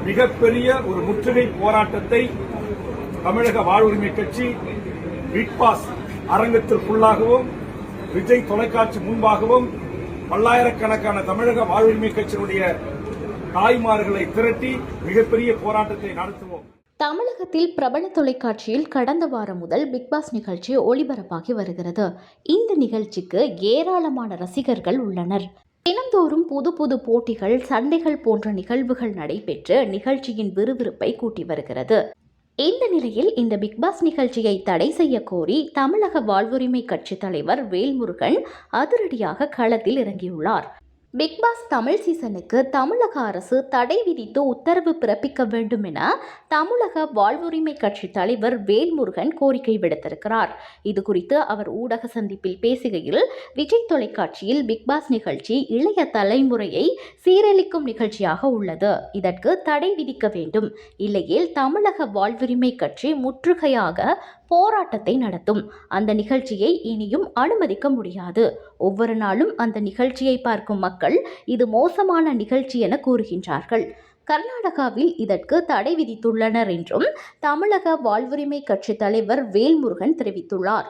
மிகப்பெரிய ஒரு முற்றுகை போராட்டத்தை தமிழக வாழ்வுரிமை கட்சி பிக் பாஸ் அரங்கத்திற்குள்ளாகவும் விஜய் தொலைக்காட்சி முன்பாகவும் பல்லாயிரக்கணக்கான தமிழக வாழ்வுரிமை கட்சியினுடைய தாய்மார்களை திரட்டி மிகப்பெரிய போராட்டத்தை நடத்துவோம். தமிழகத்தில் பிரபல தொலைக்காட்சியில் கடந்த வாரம் முதல் பிக்பாஸ் நிகழ்ச்சி ஒளிபரப்பாகி வருகிறது. இந்த நிகழ்ச்சிக்கு ஏராளமான ரசிகர்கள் உள்ளனர். தினந்தோறும் புது புது போட்டிகள், சண்டைகள் போன்ற நிகழ்வுகள் நடைபெற்று நிகழ்ச்சியின் விறுவிறுப்பை கூட்டி வருகிறது. இந்த நிலையில் இந்த பிக்பாஸ் நிகழ்ச்சியை தடை செய்ய கோரி தமிழக வாழ்வுரிமை கட்சி தலைவர் வேல்முருகன் அதிரடியாக களத்தில் இறங்கியுள்ளார். பிக்பாஸ் தமிழ் சீசனுக்கு தமிழக அரசு தடை விதித்து உத்தரவு பிறப்பிக்க வேண்டும் என தமிழக வாழ்வுரிமை கட்சி தலைவர் வேல்முருகன் கோரிக்கை விடுத்திருக்கிறார். இதுகுறித்து அவர் ஊடக சந்திப்பில் பேசுகையில், விஜய் தொலைக்காட்சியில் பிக்பாஸ் நிகழ்ச்சி இளைய தலைமுறையை சீரழிக்கும் நிகழ்ச்சியாக உள்ளது. இதற்கு தடை விதிக்க வேண்டும். இல்லையேல் தமிழக வாழ்வுரிமை கட்சி முற்றுகையாக போராட்டத்தை நடத்தும். அந்த நிகழ்ச்சியை இனியும் அனுமதிக்க முடியாது. ஒவ்வொரு நாளும் அந்த நிகழ்ச்சியை பார்க்கும் மக்கள் இது மோசமான நிகழ்ச்சி என கூறுகின்றார்கள். கர்நாடகாவில் இதற்கு தடை விதித்துள்ளனர் என்றும் தமிழக வாழ்வுரிமை கட்சி தலைவர் வேல்முருகன் தெரிவித்துள்ளார்.